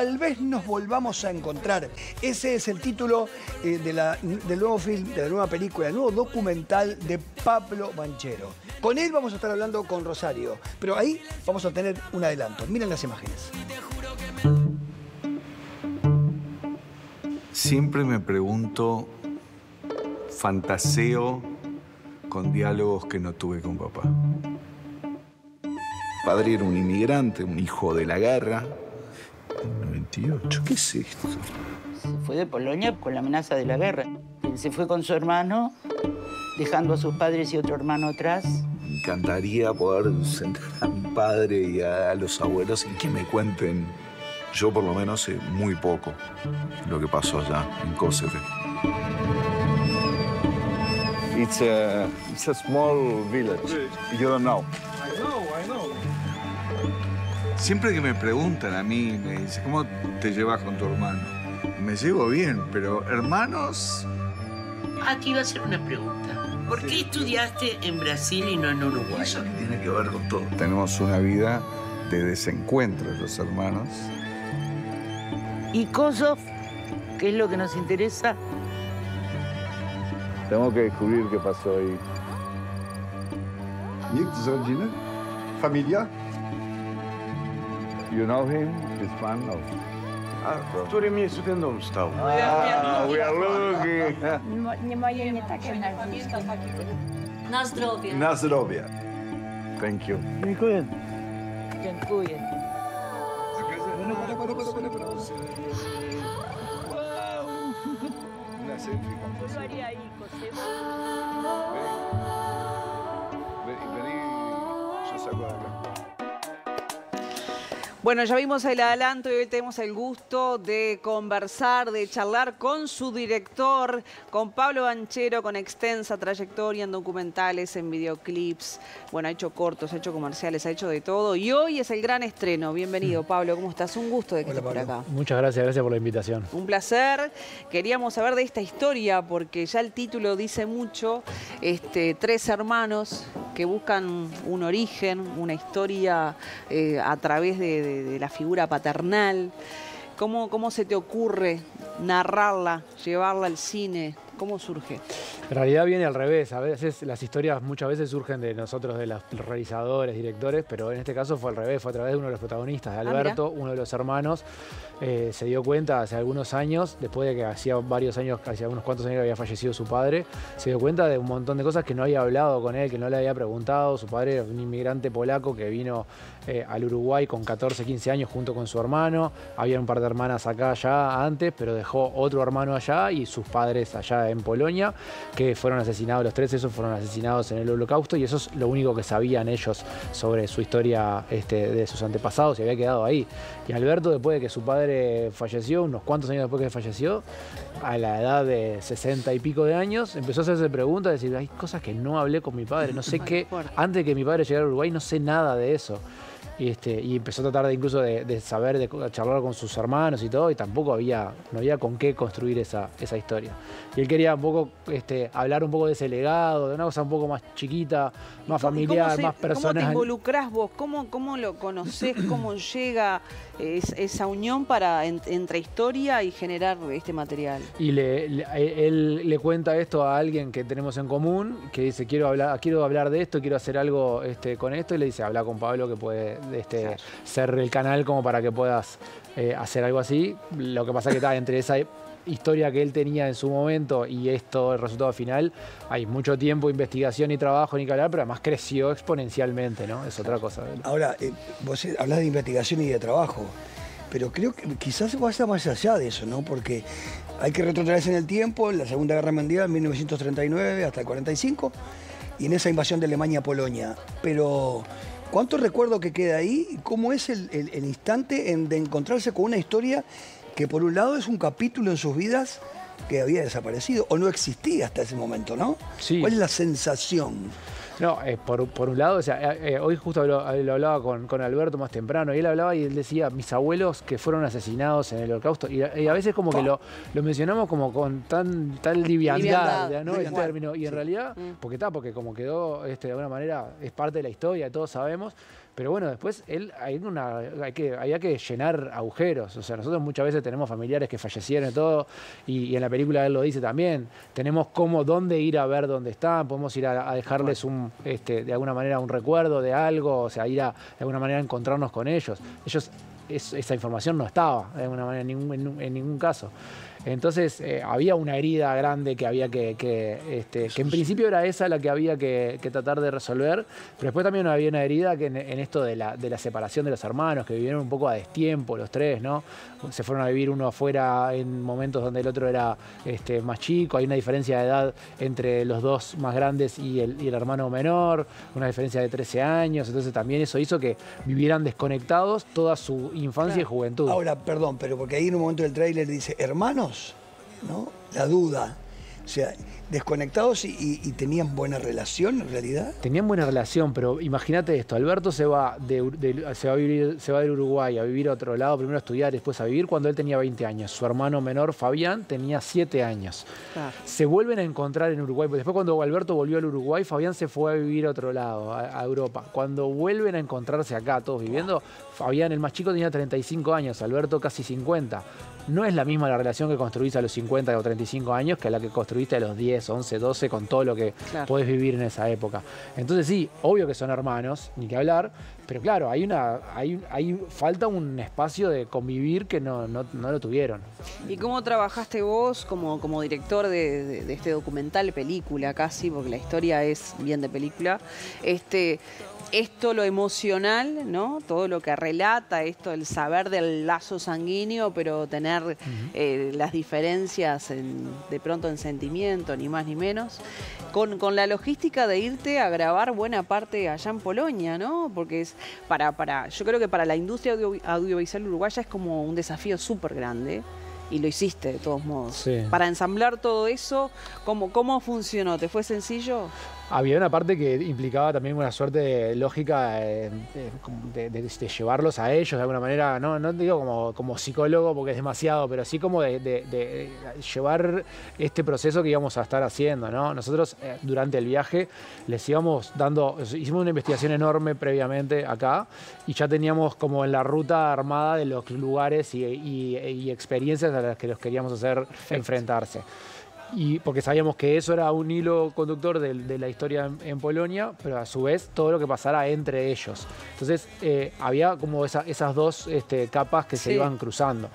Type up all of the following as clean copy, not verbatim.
Tal vez nos volvamos a encontrar. Ese es el título del nuevo film, de la nueva película, del nuevo documental de Pablo Banchero. Con él vamos a estar hablando con Rosario, pero ahí vamos a tener un adelanto. Miren las imágenes. Siempre me pregunto, fantaseo con diálogos que no tuve con papá. Padre era un inmigrante, un hijo de la guerra. En 98, ¿qué es esto? Se fue de Polonia con la amenaza de la guerra. Él se fue con su hermano, dejando a sus padres y otro hermano atrás. Me encantaría poder sentar a mi padre y a los abuelos y que me cuenten. Yo por lo menos sé muy poco lo que pasó allá en Kosovo. It's a small village. You don't know. I know. Siempre que me preguntan a mí, me dicen, ¿cómo te llevas con tu hermano? Me llevo bien, pero hermanos... Te iba a hacer una pregunta. ¿Por qué estudiaste en Brasil y no en Uruguay? Eso que tiene que ver con todo. Tenemos una vida de desencuentros los hermanos. ¿Y Kosovo? ¿Qué es lo que nos interesa? Tengo que descubrir qué pasó ahí. Nikt z rodziny? Familia? You know him? His man? No. W którym miejscu ten dom stał? We are looking. Moje nie takie nazwisko. Na zdrowie. Na zdrowie. Thank you. Dziękuję. Dziękuję. Bueno, ya vimos el adelanto y hoy tenemos el gusto de conversar, de charlar con su director, con Pablo Banchero, con extensa trayectoria en documentales, en videoclips. Bueno, ha hecho cortos, ha hecho comerciales, ha hecho de todo. Y hoy es el gran estreno. Bienvenido, Pablo. ¿Cómo estás? Un gusto de que estés por acá. Muchas gracias, gracias por la invitación. Un placer. Queríamos saber de esta historia porque ya el título dice mucho. Tres hermanos que buscan un origen, una historia a través de la figura paternal. ¿Cómo se te ocurre narrarla, llevarla al cine? ¿Cómo surge? En realidad viene al revés. A veces las historias muchas veces surgen de nosotros, de los realizadores, directores, pero en este caso fue al revés. Fue a través de uno de los protagonistas, de Alberto, uno de los hermanos. Se dio cuenta hace algunos años, después de que hacía varios años, hacía unos cuantos años que había fallecido su padre, se dio cuenta de un montón de cosas que no había hablado con él, que no le había preguntado. Su padre era un inmigrante polaco que vino al Uruguay con 14, 15 años junto con su hermano. Había un par de hermanas acá ya antes, pero dejó otro hermano allá y sus padres allá en Polonia, que fueron asesinados, los tres esos fueron asesinados en el Holocausto, y eso es lo único que sabían ellos sobre su historia de sus antepasados, y había quedado ahí. Y Alberto, después de que su padre falleció, unos cuantos años después que falleció, a la edad de 60 y pico de años, empezó a hacerse preguntas, decir, hay cosas que no hablé con mi padre, no sé qué, antes de que mi padre llegara a Uruguay, no sé nada de eso. Y empezó a tratar de incluso de saber, de charlar con sus hermanos y todo, y tampoco no había con qué construir esa historia. Y él quería un poco hablar un poco de ese legado, de una cosa un poco más chiquita, más familiar, más personal. ¿Cómo te involucrás vos? ¿Cómo lo conocés? ¿Cómo llega esa unión entre historia y generar este material? Y él le cuenta esto a alguien que tenemos en común, que dice, quiero hablar de esto, quiero hacer algo con esto, y le dice, habla con Pablo que puede ser el canal como para que puedas hacer algo así. Lo que pasa es que está entre esa historia que él tenía en su momento y esto, el resultado final, hay mucho tiempo, investigación y trabajo ni que hablar, pero además creció exponencialmente, ¿no? Es otra cosa. Ahora, vos hablás de investigación y de trabajo, pero creo que quizás vaya más allá de eso, ¿no? Porque hay que retrotraerse en el tiempo, en la Segunda Guerra Mundial, 1939 hasta el 45, y en esa invasión de Alemania a Polonia. Pero ¿cuánto recuerdo que queda ahí? ¿Cómo es el instante de encontrarse con una historia que por un lado es un capítulo en sus vidas que había desaparecido o no existía hasta ese momento, ¿no? Sí. ¿Cuál es la sensación? No, por un lado, o sea, hoy justo lo hablaba con Alberto más temprano, y él hablaba y él decía, mis abuelos que fueron asesinados en el Holocausto, y a veces como que lo mencionamos como con tal liviandad, ¿no? El término, y en realidad, porque como quedó de alguna manera, es parte de la historia, todos sabemos, Pero bueno, después había que llenar agujeros. O sea, nosotros muchas veces tenemos familiares que fallecieron y todo, y en la película él lo dice también. Tenemos dónde ir a ver dónde están, podemos ir a dejarles de alguna manera un recuerdo de algo, o sea, ir de alguna manera a encontrarnos con ellos. Esa información no estaba de alguna manera en ningún caso. Entonces había una herida grande que había que en principio era esa la que había que tratar de resolver, pero después también había una herida que en esto de la separación de los hermanos, que vivieron un poco a destiempo los tres, ¿no? Se fueron a vivir uno afuera en momentos donde el otro era más chico, hay una diferencia de edad entre los dos más grandes y el hermano menor, una diferencia de 13 años, entonces también eso hizo que vivieran desconectados toda su infancia y juventud. Ahora, perdón, pero porque ahí en un momento del tráiler dice, hermanos, ¿no? La duda. O sea, desconectados y tenían buena relación en realidad. Tenían buena relación, pero imagínate esto, Alberto se va del Uruguay a vivir a otro lado, primero a estudiar, después a vivir cuando él tenía 20 años. Su hermano menor, Fabián, tenía 7 años. Claro. Se vuelven a encontrar en Uruguay, después cuando Alberto volvió al Uruguay, Fabián se fue a vivir a otro lado, a Europa. Cuando vuelven a encontrarse acá, todos viviendo, Fabián, el más chico, tenía 35 años, Alberto casi 50. No es la misma la relación que construís a los 50 o 35 años que la que construiste a los 10, 11, 12 con todo lo que podés vivir en esa época. Entonces sí, obvio que son hermanos, ni que hablar, pero claro, falta un espacio de convivir que no lo tuvieron. ¿Y cómo trabajaste vos como director de este documental, película casi, porque la historia es bien de película, esto, lo emocional, ¿no? Todo lo que relata esto, el saber del lazo sanguíneo, pero tener las diferencias de pronto en sentimiento, ni más ni menos, con la logística de irte a grabar buena parte allá en Polonia, ¿no? Porque es yo creo que para la industria audiovisual uruguaya es como un desafío súper grande. Y lo hiciste de todos modos. Sí. Para ensamblar todo eso, ¿cómo funcionó? ¿Te fue sencillo? Había una parte que implicaba también una suerte lógica de llevarlos a ellos de alguna manera, no digo como psicólogo porque es demasiado, pero sí como de llevar este proceso que íbamos a estar haciendo, ¿no? Nosotros durante el viaje les íbamos hicimos una investigación enorme previamente acá y ya teníamos como en la ruta armada de los lugares y experiencias a las que los queríamos hacer enfrentarse. Y porque sabíamos que eso era un hilo conductor de la historia en Polonia, pero a su vez todo lo que pasara entre ellos. Entonces había como esas dos capas que se iban cruzando.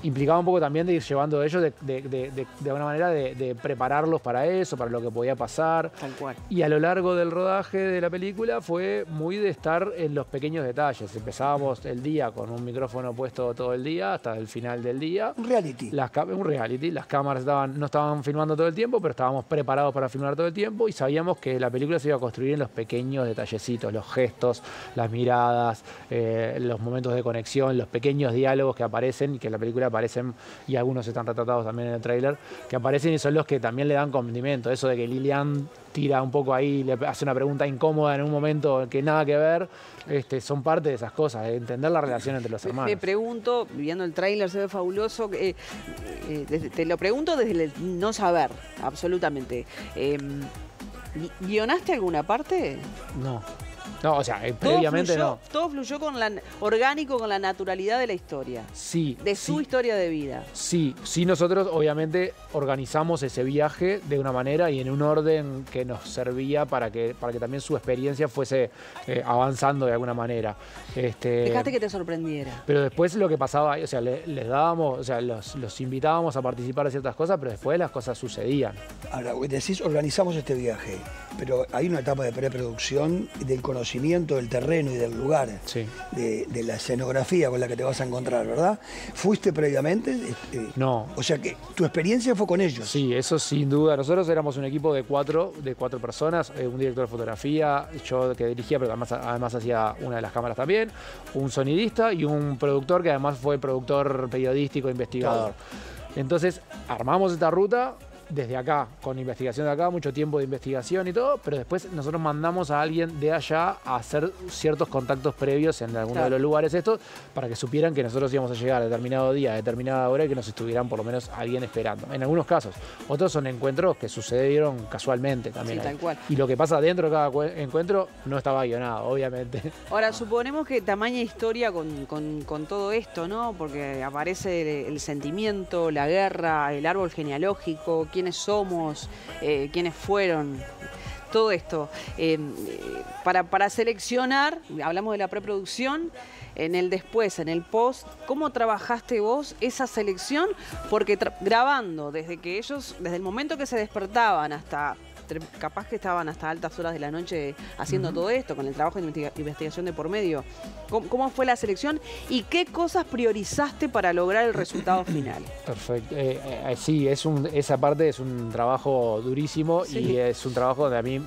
Implicaba un poco también de ir llevando a ellos de alguna manera de prepararlos para eso, para lo que podía pasar. Tal cual. Y a lo largo del rodaje de la película fue muy de estar en los pequeños detalles. Empezábamos el día con un micrófono puesto todo el día hasta el final del día. Un reality. Un reality. Las cámaras no estaban filmando todo el tiempo, pero estábamos preparados para filmar todo el tiempo y sabíamos que la película se iba a construir en los pequeños detallecitos, los gestos, las miradas, los momentos de conexión, los pequeños diálogos que aparecen y que en la película aparecen, y algunos están retratados también en el tráiler, que aparecen y son los que también le dan condimento. Eso de que Lilian tira un poco ahí, le hace una pregunta incómoda en un momento que nada que ver, son parte de esas cosas, de entender la relación entre los hermanos. Me pregunto, viendo el tráiler se ve fabuloso, te lo pregunto desde el no saber, absolutamente. ¿Guionaste alguna parte? No. No, o sea, previamente no. Todo fluyó orgánico con la naturalidad de la historia. Sí. De su historia de vida. Sí, nosotros obviamente organizamos ese viaje de una manera y en un orden que nos servía para que también su experiencia fuese avanzando de alguna manera. Dejaste que te sorprendiera. Pero después lo que pasaba, o sea, les dábamos, o sea, los invitábamos a participar de ciertas cosas, pero después las cosas sucedían. Ahora, decís, organizamos este viaje, pero hay una etapa de preproducción del conocimiento del terreno y del lugar, de la escenografía con la que te vas a encontrar, ¿verdad? ¿Fuiste previamente? No. O sea que tu experiencia fue con ellos. Sí, eso sin duda. Nosotros éramos un equipo de cuatro personas, un director de fotografía, yo que dirigía, pero además hacía una de las cámaras también, un sonidista y un productor que además fue productor periodístico, investigador. Entonces armamos esta ruta. desde acá, con investigación de acá, mucho tiempo de investigación y todo, pero después nosotros mandamos a alguien de allá a hacer ciertos contactos previos en alguno de los lugares estos, para que supieran que nosotros íbamos a llegar a determinado día, a determinada hora, y que nos estuvieran por lo menos alguien esperando. En algunos casos. Otros son encuentros que sucedieron casualmente también. Sí, tal cual. Y lo que pasa dentro de cada encuentro no estaba guionado, obviamente. Ahora, suponemos que tamaña historia con todo esto, ¿no? Porque aparece el sentimiento, la guerra, el árbol genealógico, quiénes somos, quiénes fueron, todo esto. Para seleccionar, hablamos de la preproducción, en el después, en el post, ¿cómo trabajaste vos esa selección? Porque grabando, desde el momento que se despertaban hasta... capaz que estaban hasta altas horas de la noche haciendo todo esto, con el trabajo de investigación de por medio. ¿Cómo fue la selección y qué cosas priorizaste para lograr el resultado final? Perfecto. Sí, esa parte es un trabajo durísimo y es un trabajo donde a mí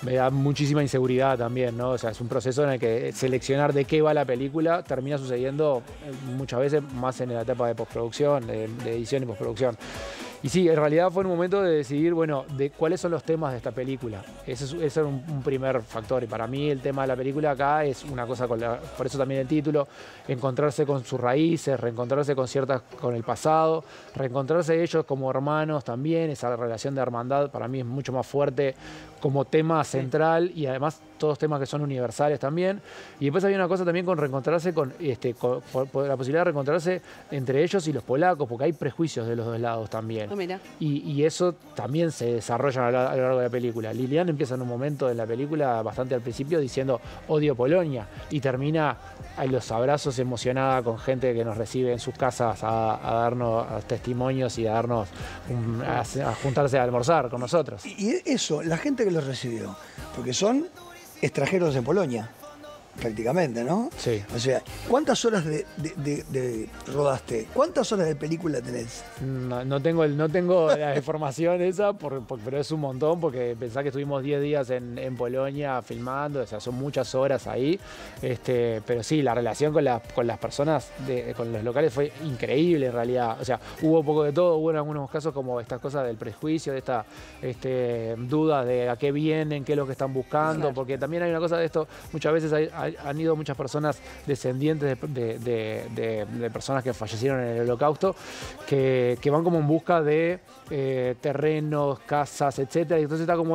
me da muchísima inseguridad también, ¿no? O sea, es un proceso en el que seleccionar de qué va la película termina sucediendo muchas veces más en la etapa de postproducción, de edición y postproducción. Y sí, en realidad fue un momento de decidir, bueno, de cuáles son los temas de esta película. Ese era un primer factor. Y para mí el tema de la película acá es una cosa, por eso también el título, encontrarse con sus raíces, reencontrarse con el pasado, reencontrarse ellos como hermanos también. Esa relación de hermandad para mí es mucho más fuerte como tema central y además todos temas que son universales también. Y después había una cosa también con reencontrarse, con la posibilidad de reencontrarse entre ellos y los polacos, porque hay prejuicios de los dos lados también. Oh, mira. Y eso también se desarrolla a lo largo de la película. Lilian empieza en un momento de la película, bastante al principio, diciendo odio Polonia, y termina a los abrazos emocionada con gente que nos recibe en sus casas a darnos testimonios y a darnos a juntarse a almorzar con nosotros. Y eso, la gente que los recibió, porque son extranjeros en Polonia, prácticamente, ¿no? Sí. O sea, ¿cuántas horas de rodaste? ¿Cuántas horas de película tenés? No tengo la información esa, pero es un montón, porque pensá que estuvimos 10 días en Polonia filmando, o sea, son muchas horas ahí. Pero sí, la relación con las personas, con los locales fue increíble en realidad. O sea, hubo un poco de todo, hubo en algunos casos como estas cosas del prejuicio, de esta dudas de a qué vienen, qué es lo que están buscando, claro. Porque también hay una cosa de esto, muchas veces han ido muchas personas descendientes de personas que fallecieron en el Holocausto, que van como en busca de terrenos, casas, etcétera, y entonces está como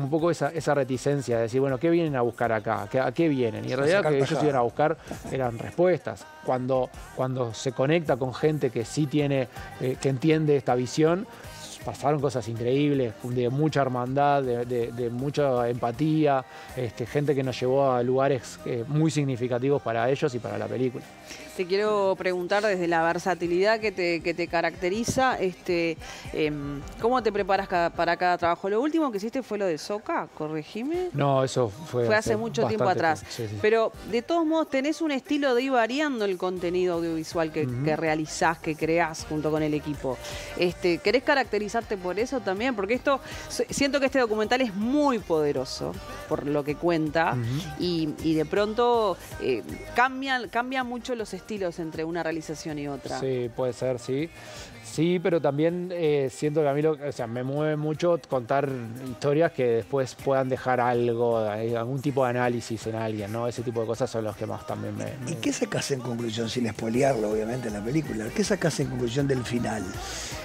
un poco esa reticencia de decir, bueno, ¿qué vienen a buscar acá? ¿A qué vienen? Y en realidad lo que ellos iban a buscar eran respuestas. Cuando se conecta con gente que sí tiene, que entiende esta visión, pasaron cosas increíbles, de mucha hermandad, de mucha empatía, gente que nos llevó a lugares muy significativos para ellos y para la película. Te quiero preguntar desde la versatilidad que te caracteriza, ¿cómo te preparas para cada trabajo? Lo último que hiciste fue lo de Soca, corregime. No, eso fue hace mucho tiempo atrás. Sí. Pero de todos modos tenés un estilo de ir variando el contenido audiovisual que realizás, que creás junto con el equipo. ¿Querés caracterizarte por eso también? Porque siento que este documental es muy poderoso por lo que cuenta y de pronto cambian mucho los estilos entre una realización y otra. Sí, puede ser, sí. Sí, pero también siento que a mí me mueve mucho contar historias que después puedan dejar algún tipo de análisis en alguien, ¿no? Ese tipo de cosas son los que más también ¿Y qué sacás en conclusión, sin spoilearlo obviamente en la película? ¿Qué sacás en conclusión del final?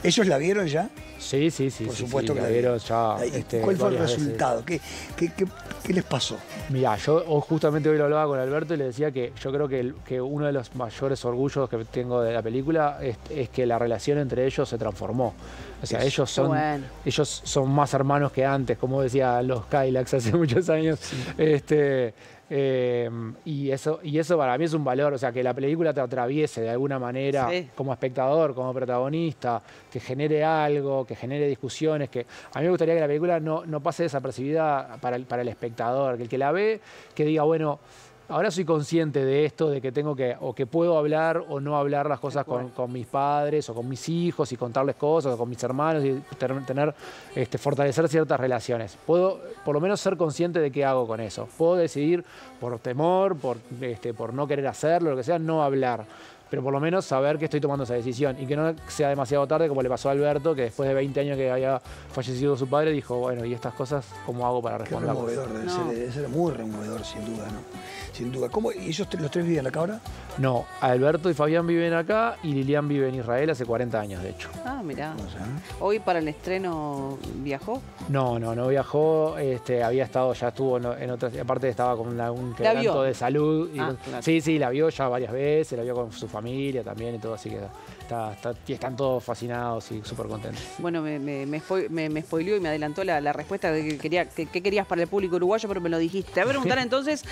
¿Ellos la vieron ya? Sí. Por supuesto que la vieron ya. ¿Cuál fue el resultado? ¿Qué les pasó? Mirá, yo justamente hoy lo hablaba con Alberto y le decía que yo creo que uno de los mayores orgullos que tengo de la película es que la relación entre ellos se transformó. O sea, ellos son más hermanos que antes, como decían los Cadillacs hace muchos años. Sí. Y eso para mí es un valor, o sea, que la película te atraviese de alguna manera como espectador, como protagonista, que genere algo, que genere discusiones, que a mí me gustaría que la película no pase desapercibida para el espectador, que el que la ve, que diga, bueno, ahora soy consciente de esto, de que tengo que puedo hablar o no hablar las cosas con mis padres o con mis hijos y contarles cosas, o con mis hermanos y fortalecer ciertas relaciones. Puedo por lo menos ser consciente de qué hago con eso. Puedo decidir por temor, por no querer hacerlo, lo que sea, no hablar. pero por lo menos saber que estoy tomando esa decisión y que no sea demasiado tarde, como le pasó a Alberto, que después de 20 años que había fallecido su padre, dijo, bueno, ¿y estas cosas cómo hago para Qué responder? removedor, debe ser muy removedor, sin duda, ¿no? Sin duda. ¿Cómo? ¿Y ellos los tres viven acá ahora? No, Alberto y Fabián viven acá y Lilian vive en Israel hace 40 años, de hecho. Ah, mirá. ¿Hoy para el estreno viajó? No viajó, había estado, ya estuvo en otras, aparte estaba con un quebranto de salud. Y claro. Sí, la vio ya varias veces, la vio con su familia también y todo, así que están todos fascinados y súper contentos. Bueno, me spoileó y me adelantó la respuesta de que querías para el público uruguayo, pero me lo dijiste. Te voy a preguntar entonces,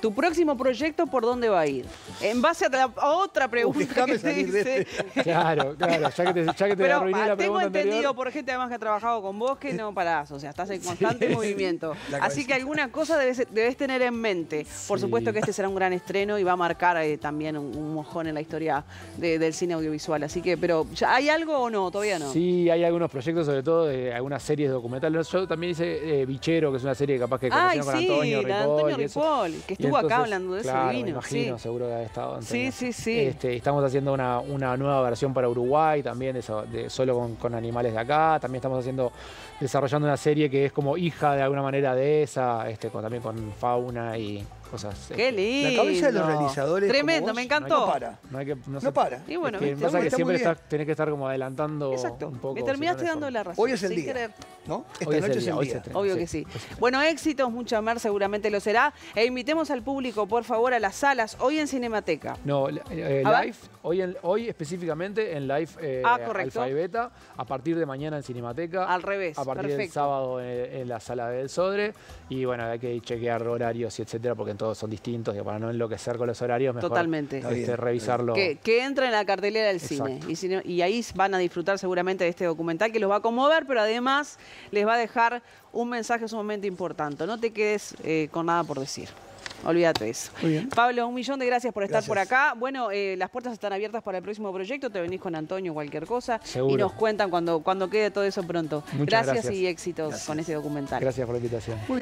¿tu próximo proyecto por dónde va a ir? En base a otra pregunta que te dice... Claro, ya que te arruiné la pregunta tengo entendido anterior. por gente además que ha trabajado con vos que no parás, o sea, estás en constante movimiento. Así que alguna cosa debes tener en mente. Por supuesto que este será un gran estreno y va a marcar también un mojón en la historia del cine audiovisual. Así que, pero ¿ya hay algo o no? Todavía no. Sí, hay algunos proyectos, sobre todo de algunas series documentales. Yo también hice Bichero, que es una serie capaz que conocieron con Antonio Ripoll. Que estuvo acá hablando de eso, claro, divino. Me imagino, seguro que ha estado Antonio. Sí. Estamos haciendo una nueva versión para Uruguay también, solo con animales de acá. También estamos desarrollando una serie que es como hija de alguna manera de esa, también con fauna y cosas. ¡Qué lindo! La cabeza de los realizadores. Tremendo, como vos, me encantó. No para. No para. Y bueno, es que pasa que siempre tenés que estar como adelantando un poco. Me terminaste dando la razón. Hoy es el día, querer. ¿no? Hoy Esta noche es el día. Obvio que sí. Bueno, éxitos, mucha mer, seguramente lo será. E invitemos al público, por favor, a las salas, hoy en Cinemateca. No, live, hoy específicamente en live correcto. Alfa y Beta, a partir de mañana en Cinemateca. Al revés, a partir del sábado en la sala del Sodre. Y bueno, hay que chequear horarios y etcétera, porque todos son distintos, para no enloquecer con los horarios, mejor totalmente. Revisarlo. Que entra en la cartelera del cine. Y ahí van a disfrutar seguramente de este documental que los va a conmover, pero además les va a dejar un mensaje sumamente importante. No te quedes con nada por decir. Olvídate de eso. Muy bien. Pablo, 1.000.000 de gracias por estar por acá. Bueno, las puertas están abiertas para el próximo proyecto. Te venís con Antonio, cualquier cosa. Seguro. Y nos cuentan cuando quede todo eso pronto. Muchas gracias y éxitos con este documental. Gracias por la invitación. Muy bien.